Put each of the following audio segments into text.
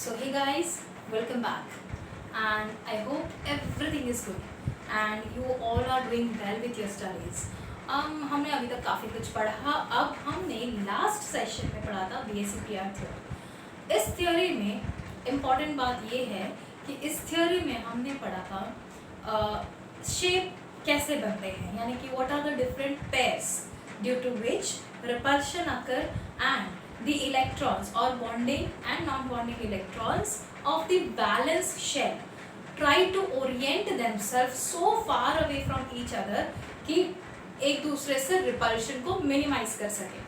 So hey guys, welcome back and I hope everything is good and you all are doing well with your studies. हमने अभी तक काफ़ी कुछ पढ़ा. अब हमने लास्ट सेशन में पढ़ा था BSc-PR थ्योरी. इस थ्योरी में इम्पॉर्टेंट बात ये है कि इस थ्योरी में हमने पढ़ा था शेप कैसे बनते हैं, यानी कि what are the different pairs due to which repulsion occur and the electrons or bonding and non-bonding electrons of the valence shell try to orient themselves so far away from each other कि एक दूसरे से repulsion को minimise कर सके,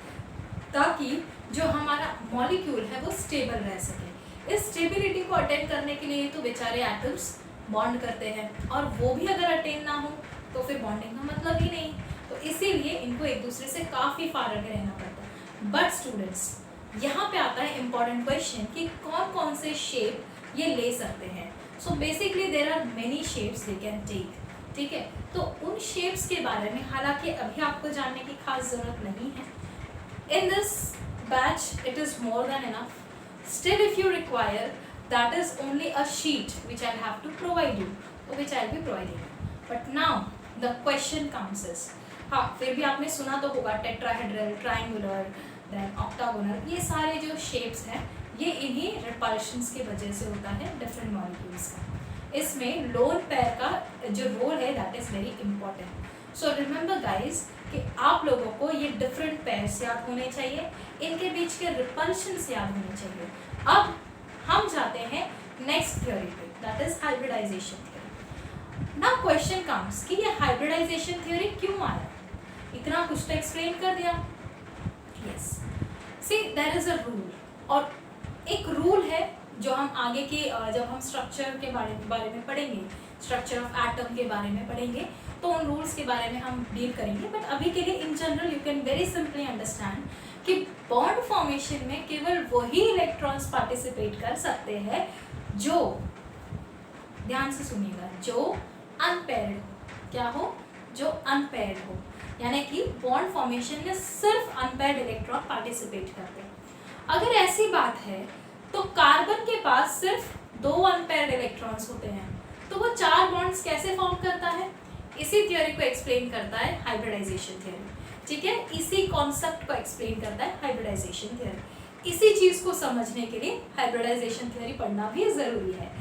ताकि जो हमारा मॉलिक्यूल है वो स्टेबल रह सके. इस स्टेबिलिटी को अटेन करने के लिए तो बेचारे एटम्स बॉन्ड करते हैं, और वो भी अगर अटेन ना हो तो फिर बॉन्डिंग का मतलब ही नहीं. तो इसीलिए इनको एक दूसरे से काफ़ी फार आगे रहना पड़ता है. बट स्टूडेंट्स, यहाँ पे आता है इम्पॉर्टेंट क्वेश्चन कि कौन कौन से शेप ये ले सकते हैं. So basically there are many shapes they can take. ठीक है, तो उन शेप्स के बारे में हालांकि अभी आपको जानने की खास ज़रूरत नहीं है. In this batch it is more than enough. Still if you require that is only a sheet which I have to provide you, तो which I be providing. But now the question comes is, हाँ फिर भी आपने सुना तो होगा tetrahedral, triangular, then octagonal. ये सारे जो शेप्स हैं ये इन्हीं रिपल्शंस की वजह से होता है डिफरेंट मॉलिक्यूल्स का. इसमें लोन पेयर का जो रोल है that is very important. So remember guys कि आप लोगों को ये डिफरेंट पेयर्स याद होने चाहिए, इनके बीच के रिपल्शंस याद होने चाहिए. अब हम जाते हैं नेक्स्ट थ्योरी पे, that is hybridization theory. Now question comes कि ये हाइब्रिडाइजेशन थ्योरी क्यों आया. इतना कुछ तो एक्सप्लेन कर दिया. Yes, see there is a rule, और एक रूल है जो हम आगे के जब हम स्ट्रक्चर के बारे में पढ़ेंगे, स्ट्रक्चर ऑफ एटम के बारे में पढ़ेंगे, तो उन रूल्स के बारे में हम डील करेंगे. बट अभी के लिए in general you can very simply understand कि बॉन्ड फॉर्मेशन में केवल वही इलेक्ट्रॉन्स पार्टिसिपेट कर सकते हैं जो, ध्यान से सुनिएगा, जो अनपेयर्ड हो. क्या हो? जो अनपेयर्ड हो, यानी कि बॉन्ड फॉर्मेशन में सिर्फ अनपेयर्ड इलेक्ट्रॉन पार्टिसिपेट करते हैं. अगर ऐसी बात है तो कार्बन के पास सिर्फ 2 अनपेयर्ड इलेक्ट्रॉन्स होते हैं, तो वो 4 बॉन्ड्स कैसे फॉर्म करता है? इसी थ्योरी को एक्सप्लेन करता है हाइब्रिडाइजेशन थ्योरी. ठीक है, इसी कॉन्सेप्ट को एक्सप्लेन करता है हाइब्रिडाइजेशन थ्योरी. इसी चीज़ को समझने के लिए हाइब्रिडाइजेशन थ्योरी पढ़ना भी ज़रूरी है.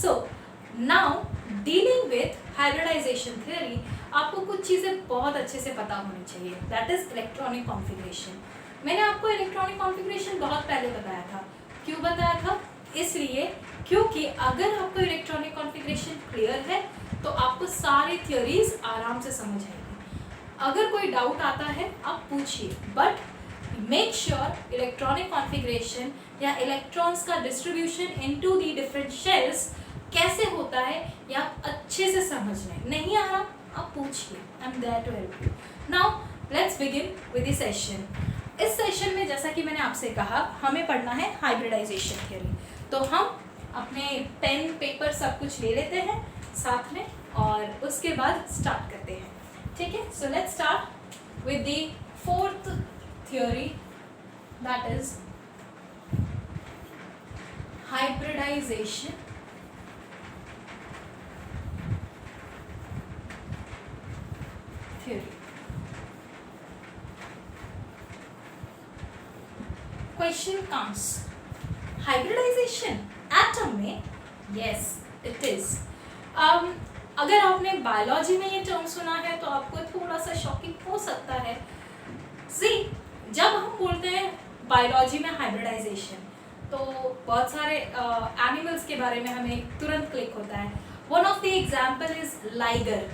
So now dealing with hybridization theory आपको कुछ चीज़ें बहुत अच्छे से पता होनी चाहिए, दैट इज इलेक्ट्रॉनिक कॉन्फ़िगरेशन. मैंने आपको इलेक्ट्रॉनिक कॉन्फ़िगरेशन बहुत पहले बताया था. क्यों बताया था? इसलिए क्योंकि अगर आपको इलेक्ट्रॉनिक कॉन्फ़िगरेशन क्लियर है तो आपको सारी थ्योरीज आराम से समझ आएगी. अगर कोई डाउट आता है आप पूछिए, but make sure electronic configuration या इलेक्ट्रॉन्स का distribution into the different shells कैसे होता है या आप अच्छे से समझ लें. नहीं आ रहा आप पूछिए, I am there to help you. Now let's begin with the session. इस सेशन में जैसा कि मैंने आपसे कहा हमें पढ़ना है हाइब्रिडाइजेशन थ्योरी. तो हम अपने पेन पेपर सब कुछ ले लेते हैं साथ में और उसके बाद स्टार्ट करते हैं. ठीक है, so let's start with the 4th theory, that is hybridization theory. Question comes, hybridization atom में? Yes, it is. अगर आपने बायोलॉजी में ये टर्म सुना है तो आपको थोड़ा सा शॉकिंग हो सकता है. सी, जब हम बोलते हैं बायोलॉजी में हाइब्रिडाइजेशन तो बहुत सारे एनिमल्स के बारे में हमें तुरंत क्लिक होता है. One of the example is liger.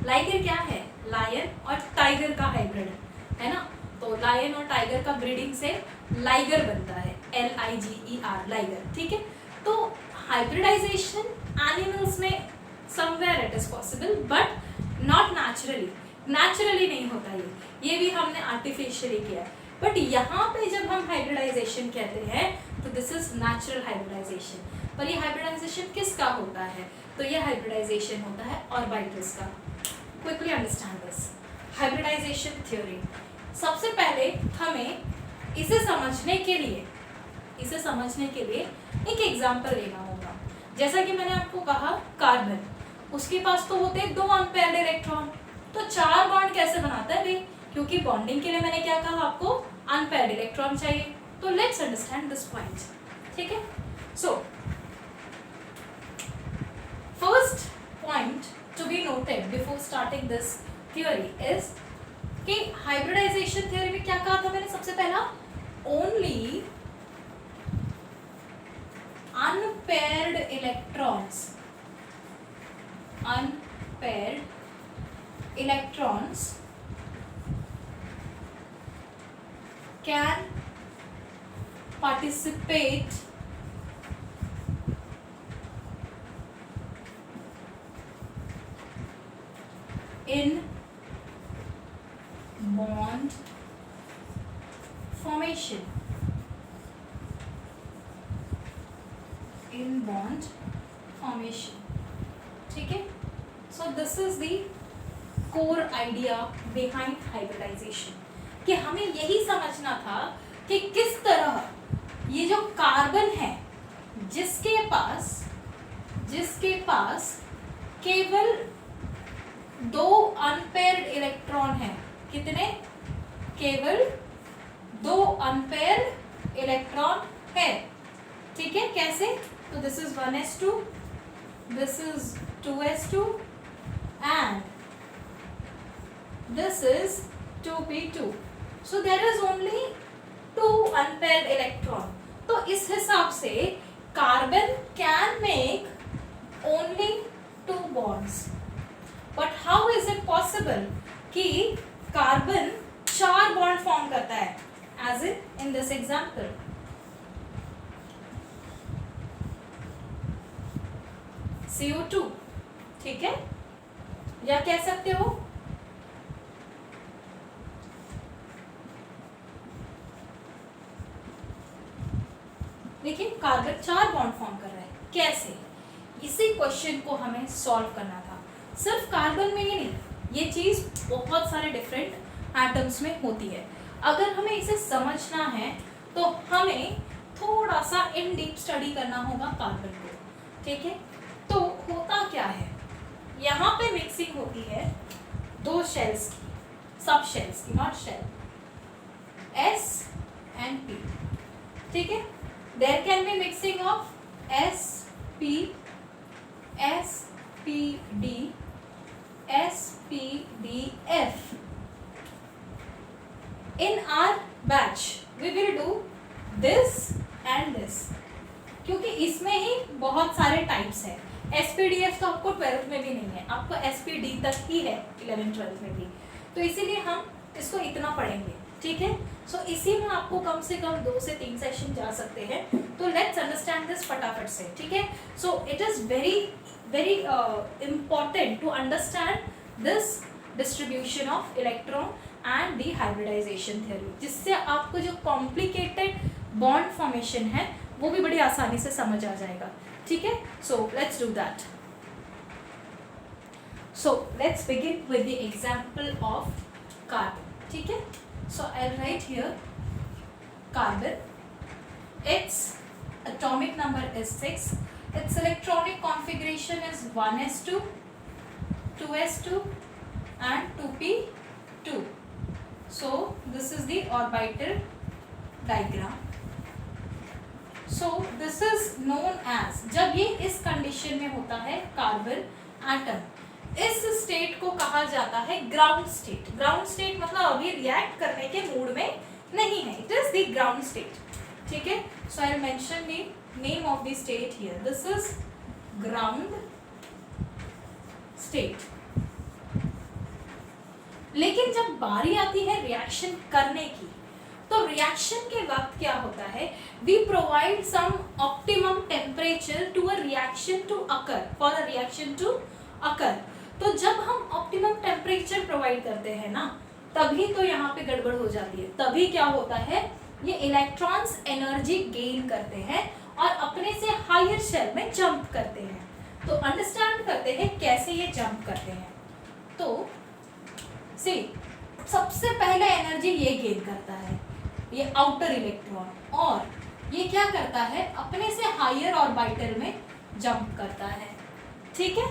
Liger क्या है? लायन और टाइगर का हाइब्रिड है ना. तो लायन और टाइगर का ब्रीडिंग से लाइगर बनता है, LIGER, लाइगर. ठीक है, तो हाइब्रिडाइजेशन एनिमल्स में somewhere it is possible but not naturally. Naturally नहीं होता ये भी हमने आर्टिफिशियली किया है. बट यहाँ पे जब हम हाइब्रिडाइजेशन कहते हैं तो दिस इज नेचुरल हाइब्रिडाइजेशन. पर ये हाइब्रिडाइजेशन किसका होता है? तो ये हाइब्रिडाइजेशन होता है ऑर्बिटल्स का. Quickly understand this hybridization theory. सबसे पहले हमें इसे समझने के लिए इसे समझने के लिए एक एग्जाम्पल लेना होगा। जैसा कि मैंने आपको कहा कार्बन, उसके पास तो होते हैं 2 अनपेयर्ड इलेक्ट्रॉन, तो 4 बॉन्ड कैसे बनाता है भाई? क्योंकि बॉन्डिंग के लिए मैंने क्या कहा, आपको अनपेयर्ड इलेक्ट्रॉन चाहिए। तो लेट्स अंडरस्टैंड दिस पॉइंट, ठीक है। So first point to be noted before starting this theory is कि हाइब्रिडाइजेशन थ्योरी में क्या कहा था मैंने सबसे पहला, only unpaired electrons can participate in bond formation, ठीक है। So this is the core idea behind hybridization, कि हमें यही समझना था कि किस तरह ये जो कार्बन है जिसके पास केवल 2 अनपेयर्ड इलेक्ट्रॉन है, कितने? केवल 2 अनपेयर्ड इलेक्ट्रॉन है, ठीक है। कैसे? तो this is 1s2, this is 2s2 and this is 2p2. So there is only 2 unpaired electron. तो इस हिसाब से carbon can make only 2 bonds. But how is it possible कि कार्बन 4 बॉन्ड फॉर्म करता है, as in this example? CO2, ठीक है, या कह सकते हो देखिए कार्बन 4 बॉन्ड फॉर्म कर रहा है, कैसे? इसी क्वेश्चन को हमें सॉल्व करना था। सिर्फ कार्बन में ही नहीं, ये चीज बहुत सारे डिफरेंट एटम्स में होती है। अगर हमें इसे समझना है तो हमें थोड़ा सा इन डीप स्टडी करना होगा कार्बन को, ठीक है। तो होता क्या है, यहाँ पे मिक्सिंग होती है 2 शेल्स की, सब शेल्स की, not shell, S and P, ठीक है। There can be mixing of SP, SPD, SPDF. In our batch we will do this and this, क्योंकि इसमें ही बहुत सारे टाइप्स है। SPDF तो आपको 12th में भी नहीं है, आपको SPD तक ही है 11th-12th में भी, तो इसीलिए हम इसको इतना पढ़ेंगे, ठीक है। सो इसी में आपको कम से कम 2 से 3 सेशन जा सकते हैं। तो लेट्स अंडरस्टैंड दिस फटाफट से, ठीक है। So it is very very important to understand this distribution of electron and the hybridization theory, जिससे आपको जो कॉम्प्लिकेटेड बॉन्ड फॉर्मेशन है वो भी बड़ी आसानी से समझ आ जाएगा, ठीक है। So let's do that. So let's begin with the example of carbon, ठीक है। So I'll write here carbon. Its atomic number is 6. Its electronic configuration is 1s2, 2s2 and 2p2. So this is the orbital diagram. So this is known as, जब ये इस condition में होता है carbon atom, इस state को कहा जाता है ग्राउंड स्टेट। ग्राउंड स्टेट मतलब अभी रिएक्ट करने के मूड में नहीं है, it is the ground state, ठीक है। So I will mention the name of the state here, this is ground state. लेकिन जब बारी आती है रिएक्शन करने की, तो रिएक्शन के वक्त क्या होता है, we provide some optimum temperature to a reaction to occur, for a reaction to occur. तो जब हम ऑप्टिमम टेम्परेचर प्रोवाइड करते हैं ना, तभी तो यहाँ पे गड़बड़ हो जाती है। तभी क्या होता है, ये इलेक्ट्रॉन्स एनर्जी गेन करते हैं और अपने से हायर शेल में जंप करते हैं। तो अंडरस्टैंड करते हैं कैसे ये जंप करते हैं। तो सी सबसे पहले एनर्जी ये गेन करता है, ये आउटर इलेक्ट्रॉन, और ये क्या करता है, अपने से हायर ऑर्बिटल में जंप करता है, ठीक है।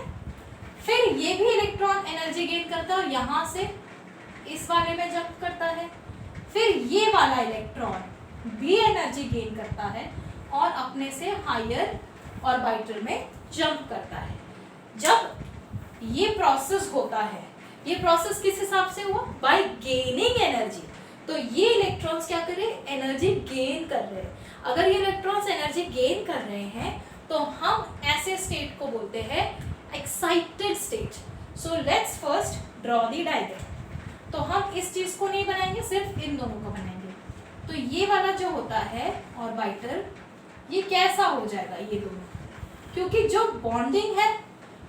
फिर ये भी इलेक्ट्रॉन एनर्जी गेन करता है और यहाँ से इस वाले में जंप करता है। फिर ये वाला इलेक्ट्रॉन भी एनर्जी गेन करता है और अपने से हायर ऑर्बिटल में जंप करता है। जब ये प्रोसेस होता है, ये प्रोसेस किस हिसाब से हुआ, बाय गेनिंग एनर्जी। तो ये इलेक्ट्रॉन्स क्या कर रहे हैं, एनर्जी गेन कर रहे हैं। अगर ये इलेक्ट्रॉन्स एनर्जी गेन कर रहे हैं तो हम ऐसे स्टेट को बोलते हैं excited state. So let's first draw the diagram. तो हम इस चीज को नहीं बनाएंगे, सिर्फ इन दोनों को बनाएंगे। तो ये वाला जो होता है ऑर्बिटल, ये कैसा हो जाएगा, ये दोनों, क्योंकि जो बॉन्डिंग है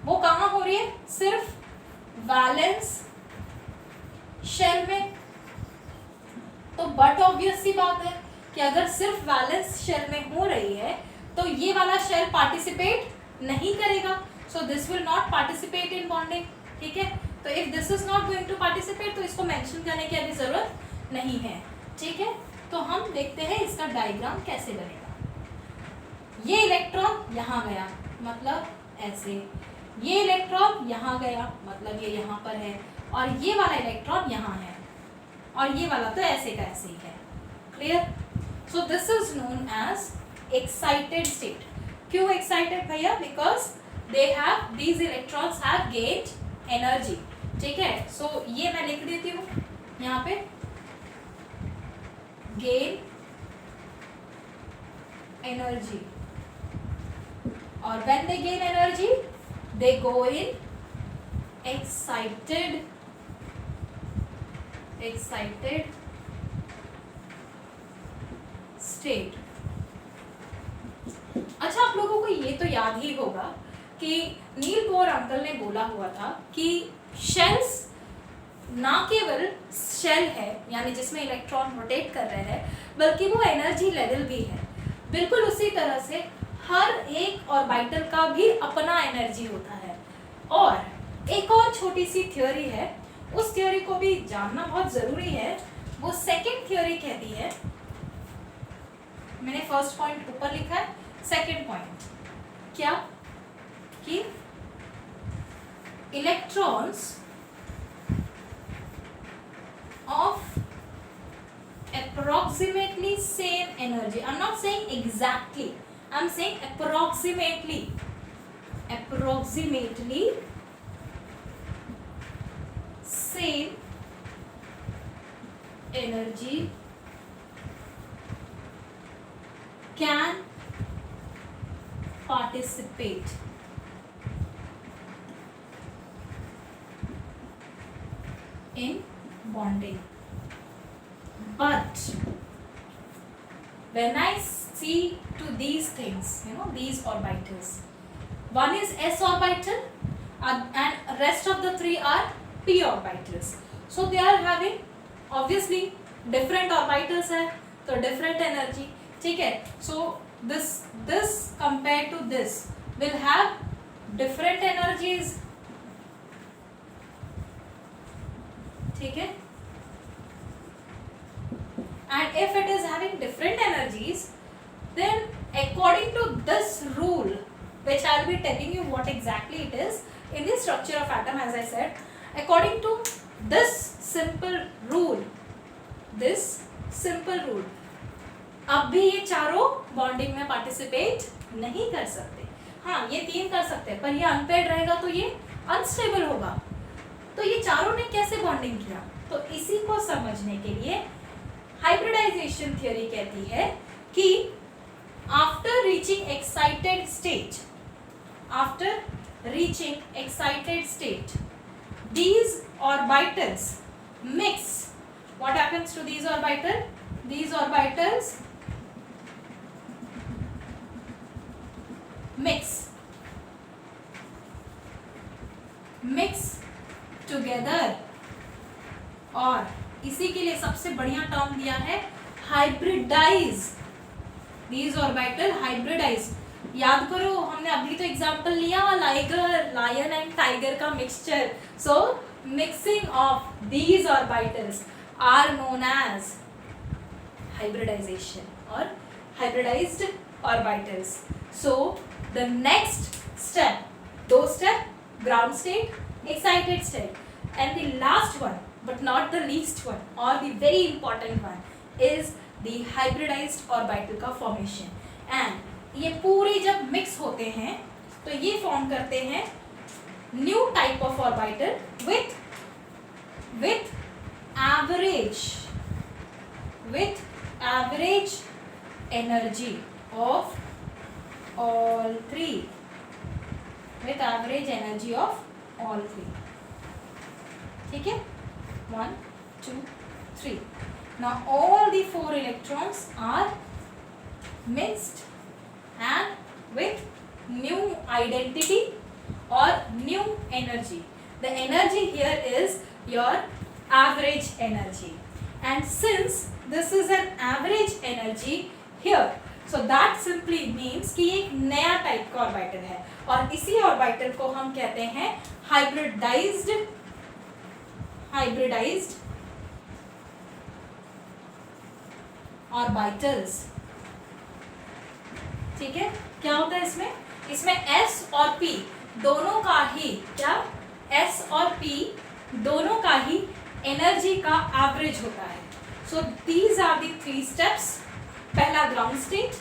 वो कहाँ हो रही है, सिर्फ वैलेंस शेल में। तो बट ऑब्वियस सी बात है कि अगर सिर्फ वैलेंस शेल में हो रही है तो ये वाला शेल पार्टिसिपेट नहीं करेगा। So this will not participate in bonding, ठीक है। तो if this is not going to participate तो इसको मेंशन करने की अभी जरूरत नहीं है, ठीक है। तो हम देखते हैं इसका डायग्राम कैसे बनेगा। ये इलेक्ट्रॉन यहाँ गया, मतलब ऐसे, ये इलेक्ट्रॉन यहाँ गया, मतलब ये यहाँ पर है, और ये वाला इलेक्ट्रॉन यहाँ है, और ये वाला तो ऐसे का ऐसे ही है। Clear? So this is known as excited state. क्यों एक्साइटेड भैया? Because they have, these electrons have gained energy, ठीक है। सो ये मैं लिख देती हूँ यहाँ पे, गेन एनर्जी, और when they gain energy they go in excited state। अच्छा, आप लोगों को ये तो याद ही होगा कि नील बोर अंकल ने बोला हुआ था कि शेल्स ना केवल शेल है, यानी जिसमें इलेक्ट्रॉन रोटेट कर रहे हैं, बल्कि वो एनर्जी लेवल भी है। बिल्कुल उसी तरह से हर एक ऑर्बिटल का भी अपना एनर्जी होता है। और एक और छोटी सी थ्योरी है, उस थ्योरी को भी जानना बहुत जरूरी है। वो सेकंड थ्योरी कहती है, मैंने फर्स्ट पॉइंट ऊपर लिखा है, सेकंड पॉइंट क्या, कि electrons of approximately same energy, I'm not saying exactly, I'm saying approximately same energy can participate in bonding. But when I see to these things, these orbitals, one is s orbital and rest of the three are p orbitals. So they are having obviously different orbitals hai, so different energy, ठीक है। So this compared to this will have different energies, ठीक है। And if it is having different energies, then according to this rule, which I will be telling you what exactly it is in the structure of atom, as I said, according to this simple rule, अब भी ये चारों bonding में participate नहीं कर सकते। हाँ, ये तीन कर सकते हैं, पर ये अनपेयर्ड रहेगा तो ये अनस्टेबल होगा। तो ये चारों ने कैसे बॉन्डिंग किया? तो इसी को समझने के लिए हाइब्रिडाइजेशन थ्योरी कहती है कि after reaching excited state these orbitals mix. What happens to these orbitals? These orbitals mix together, और इसी के लिए सबसे बढ़िया टर्म दिया है हाइब्रिडाइज। These orbital hybridise. याद करो, हमने अभी तो एग्जांपल लिया लायन एंड टाइगर का mixture. So mixing of these orbitals are known as hybridization, और hybridized orbitals. So the next step, those step, ground state, excited state, and the last one but not the least one or the very important one is the hybridized orbital का formation. And ये पूरे जब mix होते हैं तो ये form करते हैं new type of orbital with average energy of all three, with average energy of all three. ठीक है, 1 2 3. Now all the 4 electrons are mixed and with new identity or new energy. The energy here is your average energy, and since this is an average energy here, so that simply means कि एक नया type का orbital है और इसी orbital को हम कहते हैं हाइब्रिडाइज्ड ऑर्बिटल्स. ठीक है, क्या होता है इसमें S और P दोनों का ही S और P दोनों का ही एनर्जी का एवरेज होता है. So these are the 3 steps. पहला ground state,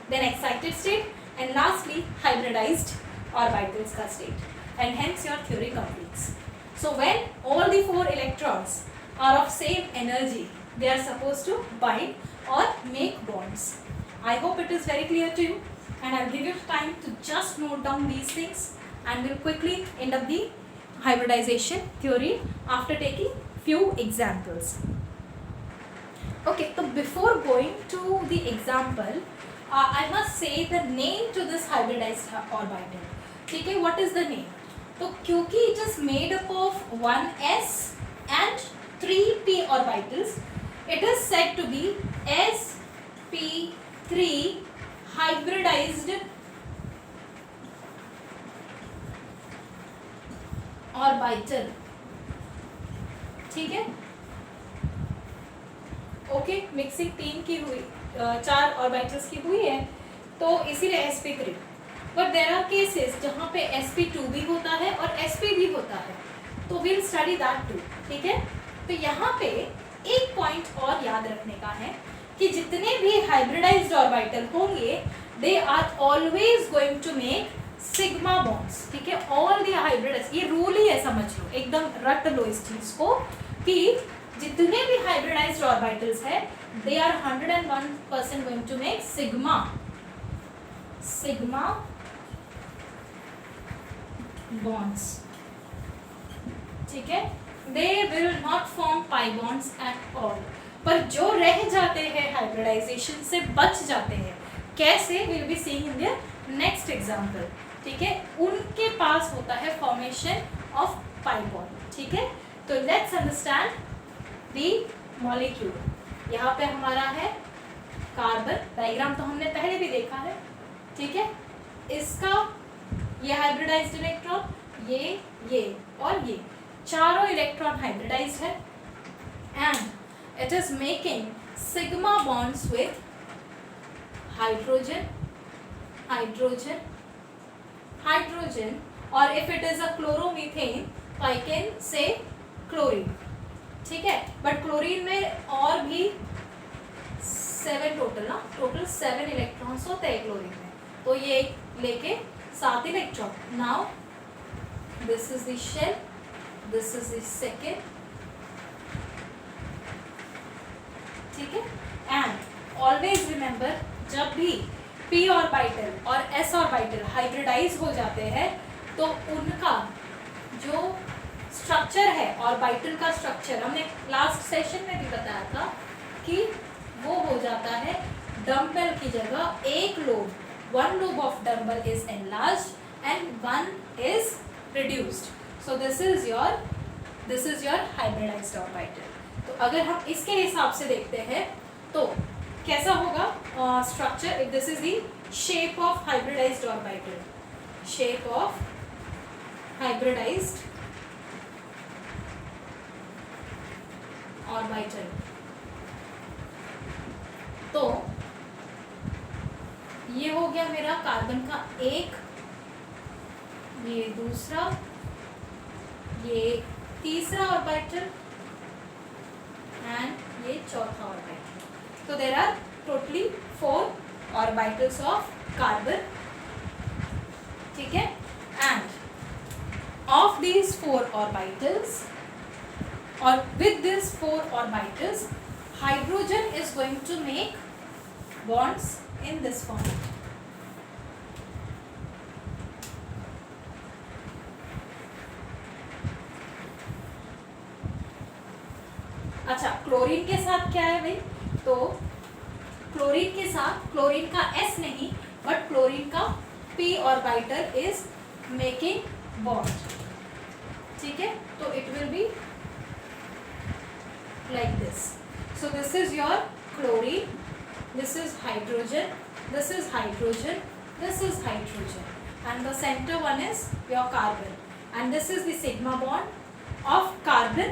then excited state and lastly hybridised orbitals का state, and hence your theory completes. So when all the 4 electrons are of same energy, they are supposed to bind or make bonds. I hope it is very clear to you, and I'll give you time to just note down these things, and we'll quickly end up the hybridization theory after taking few examples. Okay, so before going to the example, I must say the name to this hybridized orbital. ठीक है, what is the name? तो क्योंकि it is made up of 1s and 3p orbitals, it is said to be sp3 hybridized orbital. ठीक है, okay. Mixing 3 की हुई, 4 orbitals की हुई है तो इसीलिए sp3. But there are cases जहाँ पे sp2 भी होता है और sp भी होता है, तो विल स्टडी दैट टू. ठीक है, तो यहाँ पे एक पॉइंट और याद रखने का है कि जितने भी हाइब्रिडाइज्ड ऑर्बिटल होंगे they are always going to make sigma bonds. ठीक है, ऑल द हाइब्रिडाइज्ड, ये रूल ही है, समझ लो, एकदम रट लो इस चीज को कि जितने भी हाइब्रिडाइज्ड ऑर्बिटल्स है they are 101% going to make sigma bonds. ठीक है, they will not form pi bonds at all. पर जो रह जाते हैं हाइब्रिडाइजेशन से बच जाते हैं, कैसे, will be seeing in their next example. ठीक है, उनके पास होता है फॉर्मेशन ऑफ पाई बॉन्ड. ठीक है, तो लेट्स अंडरस्टैंड दी मॉलिक्यूल. यहाँ पे हमारा है कार्बन. डायग्राम तो हमने पहले भी देखा है. ठीक है, इसका ये हाइब्रिडाइज्ड इलेक्ट्रॉन, ये और ये चारों इलेक्ट्रॉन हाइब्रिडाइज्ड है and it is making sigma bonds with hydrogen और if it is a chloromethane तो आई कैन से क्लोरीन. ठीक है, बट क्लोरीन में और भी 7 टोटल 7 इलेक्ट्रॉन्स होते हैं क्लोरीन में, तो ये लेके 7 electron. Now this is the shell, this is the second. ठीक है, एंड ऑलवेज रिमेंबर जब भी p ऑर्बिटल और s ऑर्बिटल हाइब्रिडाइज हो जाते हैं तो उनका जो स्ट्रक्चर है, ऑर्बिटल का स्ट्रक्चर, हमने लास्ट सेशन में भी बताया था कि वो हो जाता है डम्बल की जगह एक lobe, one lobe of dumbbell is enlarged and one is reduced. So this is your hybridized orbital. तो अगर हम इसके हिसाब से देखते हैं तो कैसा होगा structure. If this is the shape of hybridised orbital, shape of hybridised orbital, तो हो गया मेरा कार्बन का एक, ये दूसरा, ये तीसरा ऑर्बिटल एंड ये चौथा ऑर्बिटल. तो there are totally 4 orbitals of carbon. ठीक है. And of these 4 orbitals, or with these 4 orbitals, hydrogen is going to make bonds in this form. अच्छा, क्लोरीन के साथ क्या है भाई? तो क्लोरीन के साथ, क्लोरीन का S नहीं बट क्लोरीन का P orbital is making bond. ठीक है. तो it will be like this. So this is your chlorine, this is hydrogen, this is hydrogen, this is hydrogen, and the center one is your carbon, and this is the sigma bond of carbon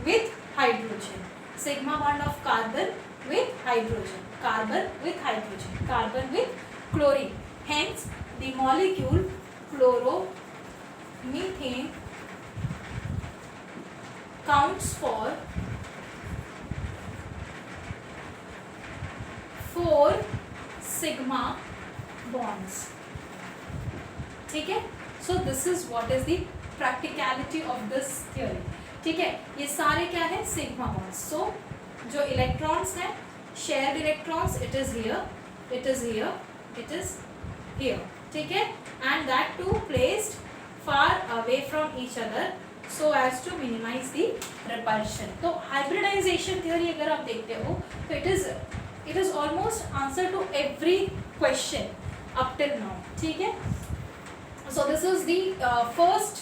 with hydrogen. Sigma bond of carbon with hydrogen, carbon with hydrogen, carbon with chlorine. Hence the molecule chloromethane counts for 4 sigma bonds. ठीक है. So this is what is the practicality of this theory. ठीक है. ये सारे क्या है? sigma bonds. So जो electrons हैं, shared electrons, it is here, it is here, it is here. ठीक है. And that too placed far away from each other so as to minimize the repulsion. तो hybridization theory अगर आप देखते हो तो it is almost answer to every question up till now. ठीक है. So this is the first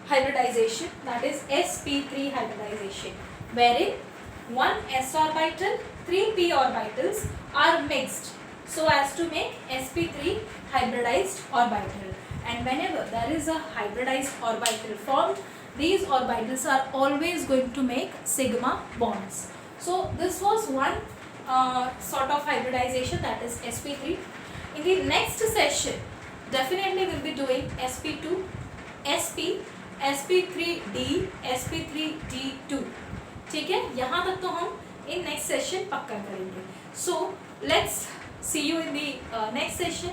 hybridization, that is sp3 hybridization, wherein 1 s orbital, 3 p orbitals are mixed so as to make sp3 hybridized orbital. And whenever there is a hybridized orbital formed, these orbitals are always going to make sigma bonds. So this was one sort of hybridization, that is sp3. In the next session definitely we'll be doing sp2, sp, sp3d, sp3d2. ठीक है. यहाँ तक तो हम in next session पक्का करेंगे. So let's see you in the next session.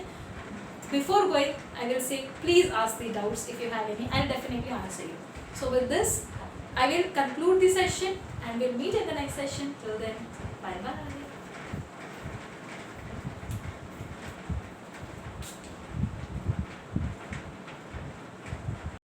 Before going, I will say please ask the doubts if you have any. I'll definitely answer you. So with this I will conclude the session and we'll meet in the next session. Till then, bye bye.